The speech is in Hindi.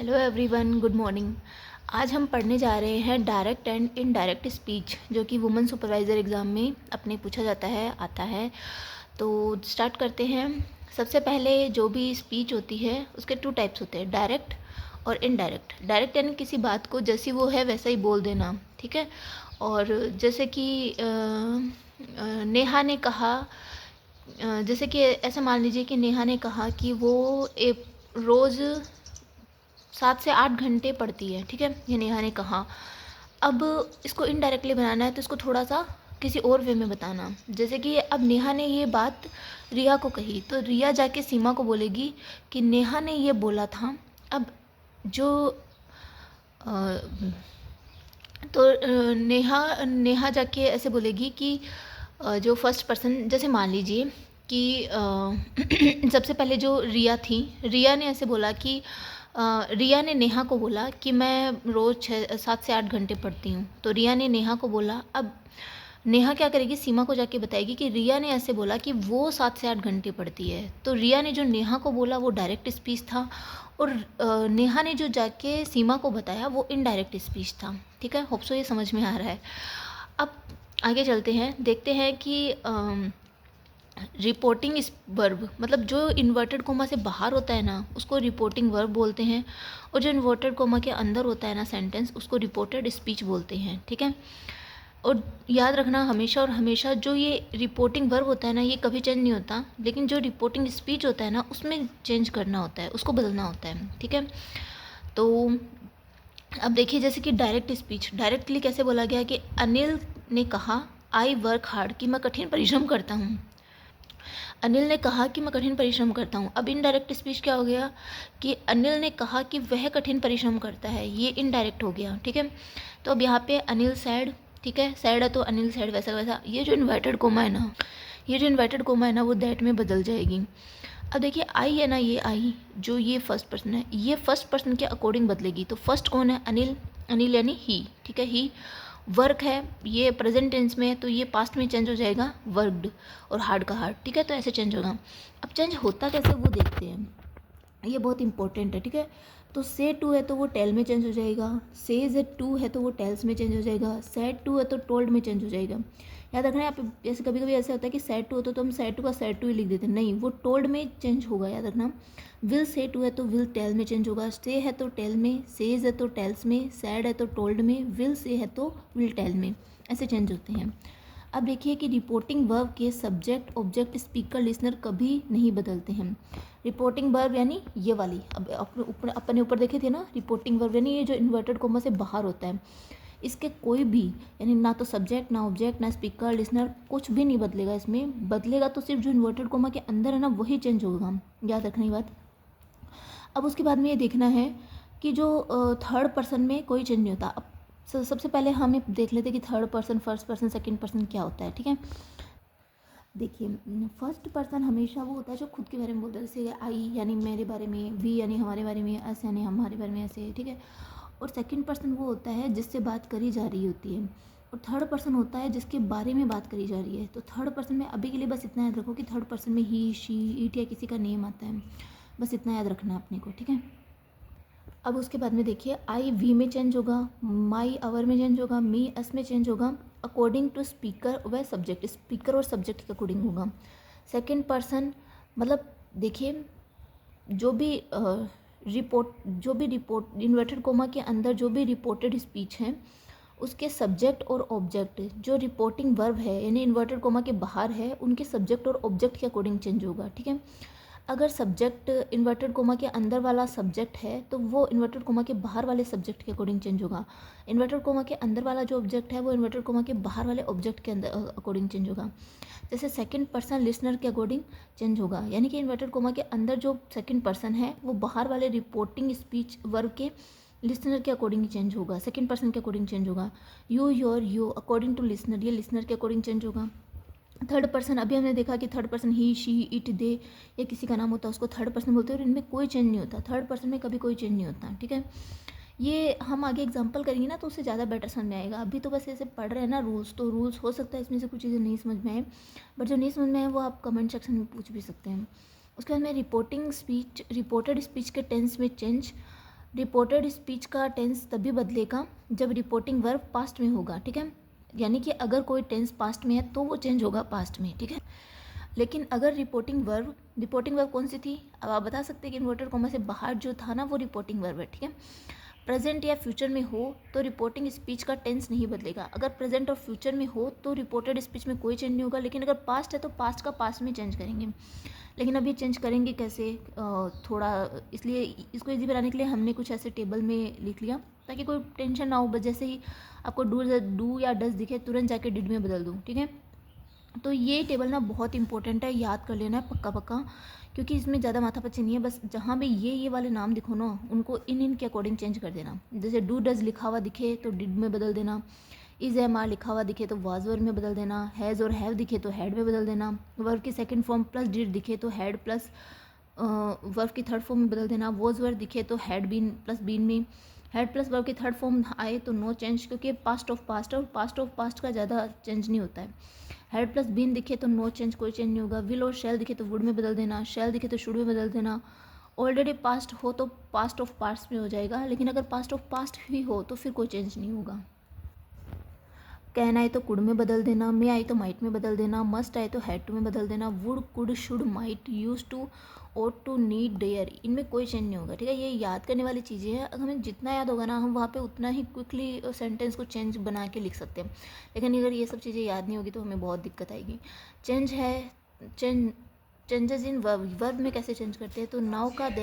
Hello everyone, good morning. आज हम पढ़ने जा रहे हैं डायरेक्ट एंड इनडायरेक्ट स्पीच, जो कि वुमेन सुपरवाइज़र एग्ज़ाम में अपने पूछा जाता है, आता है। तो स्टार्ट करते हैं। सबसे पहले जो भी स्पीच होती है उसके 2 टाइप्स होते हैं, डायरेक्ट और इनडायरेक्ट। डायरेक्ट यानी किसी बात को जैसी वो है वैसा ही बोल देना, ठीक है। और जैसे कि नेहा ने कहा, जैसे कि ऐसा मान लीजिए कि नेहा ने कहा कि वो एक रोज़ 7 से 8 घंटे पढ़ती है, ठीक है, ये नेहा ने कहा। अब इसको इनडायरेक्टली बनाना है तो इसको थोड़ा सा किसी और वे में बताना। जैसे कि अब नेहा ने ये बात रिया को कही, तो रिया जाके सीमा को बोलेगी कि नेहा ने ये बोला था। अब जो अ, तो नेहा नेहा जाके ऐसे बोलेगी कि जो फर्स्ट पर्सन, जैसे मान लीजिए कि सबसे पहले जो रिया थी, रिया ने ऐसे बोला कि रिया ने नेहा को बोला कि मैं रोज़ 7 से 8 घंटे पढ़ती हूँ। तो रिया ने नेहा को बोला। अब नेहा क्या करेगी, सीमा को जाके बताएगी कि रिया ने ऐसे बोला कि वो 7 से 8 घंटे पढ़ती है। तो रिया ने जो नेहा को बोला वो डायरेक्ट स्पीच था, और नेहा ने जो जाके सीमा को बताया वो इनडायरेक्ट स्पीच था, ठीक है। होप सो ये समझ में आ रहा है। अब आगे चलते हैं, देखते हैं कि रिपोर्टिंग वर्ब, मतलब जो इन्वर्टेड कोमा से बाहर होता है ना उसको रिपोर्टिंग वर्ब बोलते हैं, और जो इन्वर्टेड कोमा के अंदर होता है ना सेंटेंस, उसको रिपोर्टेड स्पीच बोलते हैं, ठीक है। और याद रखना हमेशा और हमेशा, जो ये रिपोर्टिंग वर्ब होता है ना ये कभी चेंज नहीं होता, लेकिन जो रिपोर्टिंग स्पीच होता है ना उसमें चेंज करना होता है, उसको बदलना होता है, ठीक है। तो अब देखिए, जैसे कि डायरेक्ट स्पीच, डायरेक्टली कैसे बोला गया कि अनिल ने कहा आई वर्क हार्ड, कि मैं कठिन परिश्रम करता हूँ। अनिल ने कहा कि मैं कठिन परिश्रम करता हूँ। अब इनडायरेक्ट स्पीच क्या हो गया कि अनिल ने कहा कि वह कठिन परिश्रम करता है, ये इनडायरेक्ट हो गया, ठीक है। तो अब यहाँ पे अनिल सैड, ठीक है, सैड है तो अनिल सैड, वैसा वैसा। ये जो इन्वर्टेड कोमा है ना, ये जो इन्वर्टेड कोमा है ना वो दैट में बदल जाएगी। अब देखिए आई है ना, ये आई जो ये फर्स्ट पर्सन है, ये फर्स्ट पर्सन के अकॉर्डिंग बदलेगी। तो फर्स्ट कौन है, अनिल, अनिल यानी ही, ठीक है, ही। वर्क है, ये प्रेजेंट टेंस में है तो ये पास्ट में चेंज हो जाएगा वर्कड, और हार्ड का हार्ड, ठीक है। तो ऐसे चेंज होगा। अब चेंज होता कैसे वो देखते हैं, ये बहुत इंपॉर्टेंट है, ठीक है। तो से टू है तो वो टेल में चेंज हो जाएगा, सेज टू है तो वो टेल्स में चेंज हो जाएगा, सैड टू है तो टोल्ड में चेंज हो जाएगा। याद रखना यहाँ पे, जैसे कभी कभी ऐसा होता है कि सैड टू होता तो हम सैड टू का सैड टू ही लिख देते हैं, नहीं, वो टोल्ड में चेंज होगा, याद रखना। विल से टू है तो विल टेल में चेंज होगा, से है तो टेल में, सेज है तो टेल्स में, सैड है तो टोल्ड में, विल से है तो विल टेल में, ऐसे चेंज होते हैं। अब देखिए कि रिपोर्टिंग वर्ब के सब्जेक्ट, ऑब्जेक्ट, स्पीकर, लिसनर कभी नहीं बदलते हैं। रिपोर्टिंग वर्ब यानी ये वाली, अब अपने ऊपर देखे थे ना, रिपोर्टिंग वर्ब यानी ये जो इन्वर्टेड कोमा से बाहर होता है, इसके कोई भी, यानी ना तो सब्जेक्ट, ना ऑब्जेक्ट, ना स्पीकर, लिसनर, कुछ भी नहीं बदलेगा। इसमें बदलेगा तो सिर्फ जो इन्वर्टेड कोमा के अंदर है ना वही चेंज होगा, याद रखना ये बात। अब उसके बाद में ये देखना है कि जो थर्ड पर्सन में कोई चेंज नहीं होता। अब सबसे पहले हम ये देख लेते हैं कि third person, first person, second person क्या होता है, ठीक है। देखिए, फर्स्ट पर्सन हमेशा वो होता है जो खुद के बारे में बोलता है, जैसे आई यानी मेरे बारे में, वी यानी हमारे बारे में, एस यानी हमारे बारे में, ऐसे, ठीक है। और सेकंड पर्सन वो होता है जिससे बात करी जा रही होती है, और थर्ड पर्सन होता है जिसके बारे में बात करी जा रही है। तो थर्ड पर्सन में अभी के लिए बस इतना याद रखो कि थर्ड पर्सन में ही, शी, इट या किसी का नेम आता है, बस इतना याद रखना है अपने को, ठीक है। अब उसके बाद में देखिए, आई वी में चेंज होगा, माई आवर में चेंज होगा, मी अस में चेंज होगा, अकॉर्डिंग टू स्पीकर व सब्जेक्ट, स्पीकर और सब्जेक्ट के अकॉर्डिंग होगा। सेकंड पर्सन मतलब देखिए, जो भी रिपोर्ट इन्वर्टेड कोमा के अंदर जो भी रिपोर्टेड स्पीच है, उसके सब्जेक्ट और ऑब्जेक्ट, जो रिपोर्टिंग वर्ब है यानी इन्वर्टेड कोमा के बाहर है, उनके सब्जेक्ट और ऑब्जेक्ट के अकॉर्डिंग चेंज होगा, ठीक है। अगर सब्जेक्ट इन्वर्टेड कोमा के अंदर वाला सब्जेक्ट है तो वो इन्वर्टेड कोमा के बाहर वाले सब्जेक्ट के अकॉर्डिंग चेंज होगा। इन्वर्टेड कोमा के अंदर वाला जो ऑब्जेक्ट है वो इन्वर्टेड कोमा के बाहर वाले ऑब्जेक्ट के अंदर अकॉर्डिंग चेंज होगा। जैसे सेकंड पर्सन लिसनर के अकॉर्डिंग चेंज होगा, यानी कि इन्वर्टेड कोमा के अंदर जो सेकंड पर्सन है वो बाहर वाले रिपोर्टिंग स्पीच वर्ब के लिसनर के अकॉर्डिंग चेंज होगा, सेकंड पर्सन के अकॉर्डिंग चेंज होगा। You, your, you according to listener, ये लिसनर के अकॉर्डिंग चेंज होगा। थर्ड पर्सन, अभी हमने देखा कि third person he, she, it, they, या किसी का नाम होता है उसको थर्ड पर्सन बोलते हैं, और इनमें कोई चेंज नहीं होता, थर्ड पर्सन में कभी कोई चेंज नहीं होता, ठीक है। ये हम आगे एग्जांपल करेंगे ना तो उससे ज़्यादा बेटर समझ में आएगा। अभी तो बस ऐसे पढ़ रहे हैं ना रूल्स, तो रूल्स हो सकता है इसमें से कुछ चीज़ें नहीं समझ में आए, बट जो नहीं समझ में आए वो आप कमेंट सेक्शन में पूछ भी सकते हैं। उसके बाद में रिपोर्टिंग स्पीच, रिपोर्टेड स्पीच के टेंस में चेंज, रिपोर्टेड स्पीच का टेंस तभी बदलेगा जब रिपोर्टिंग वर्ब पास्ट में होगा, ठीक है। यानी कि अगर कोई टेंस पास्ट में है तो वो चेंज होगा पास्ट में, ठीक है। लेकिन अगर रिपोर्टिंग वर्ब कौन सी थी, अब आप बता सकते हैं कि इन्वर्टेड कॉमा से बाहर जो था ना वो रिपोर्टिंग वर्ब है, ठीक है। प्रेजेंट या फ्यूचर में हो तो रिपोर्टिंग स्पीच का टेंस नहीं बदलेगा। अगर प्रेजेंट और फ्यूचर में हो तो रिपोर्टेड स्पीच में कोई चेंज नहीं होगा, लेकिन अगर पास्ट है तो पास्ट का पास्ट में चेंज करेंगे। लेकिन अब ये चेंज करेंगे कैसे, थोड़ा इसलिए इसको इजी बनाने के लिए हमने कुछ ऐसे टेबल में लिख लिया ताकि कोई टेंशन ना हो, बस जैसे ही आपको डू या डस दिखे तुरंत जाके डिड में बदल दूँ, ठीक है। तो ये टेबल ना बहुत इंपॉर्टेंट है, याद कर लेना है पक्का पक्का, क्योंकि इसमें ज़्यादा माथापच्ची नहीं है। बस जहाँ भी ये वाले नाम दिखो ना उनको इन के अकॉर्डिंग चेंज कर देना। जैसे डू डज लिखा हुआ दिखे तो डिड में बदल देना, इज एम आर लिखा हुआ दिखे तो वाज वर्ब में बदल देना, हैज़ और हैव दिखे तो हैड में बदल देना, वर्ब की सेकंड फॉर्म प्लस डिड दिखे तो हैड प्लस वर्ब की थर्ड फॉर्म में बदल देना, वॉज वर्ब दिखे तो हैड बीन प्लस बीन में, हैड प्लस वर्ब की थर्ड फॉर्म आए तो नो चेंज, क्योंकि पास्ट ऑफ पास्ट और पास्ट ऑफ पास्ट का ज़्यादा चेंज नहीं होता है। हैड प्लस बीन दिखे तो नो चेंज, कोई चेंज नहीं होगा। विल और शैल दिखे तो वुड में बदल देना, शैल दिखे तो शुड में बदल देना। ऑलरेडी पास्ट हो तो पास्ट ऑफ पास्ट में हो जाएगा, लेकिन अगर पास्ट ऑफ पास्ट भी हो तो फिर कोई चेंज नहीं होगा। कैन आए तो कुड में बदल देना, मे आए तो माइट में बदल देना, मस्ट आए तो हैड टू में बदल देना, would could should might use to ought to need dare, इनमें कोई चेंज नहीं होगा, ठीक है। ये याद करने वाली चीज़ें हैं, अगर हमें जितना याद होगा ना हम वहाँ पे उतना ही क्विकली सेंटेंस को चेंज बना के लिख सकते हैं। लेकिन अगर ये सब चीज़ें याद नहीं होगी तो हमें बहुत दिक्कत आएगी। चेंजेस इन वर्ब में कैसे चेंज करते हैं, तो नाउ का देयर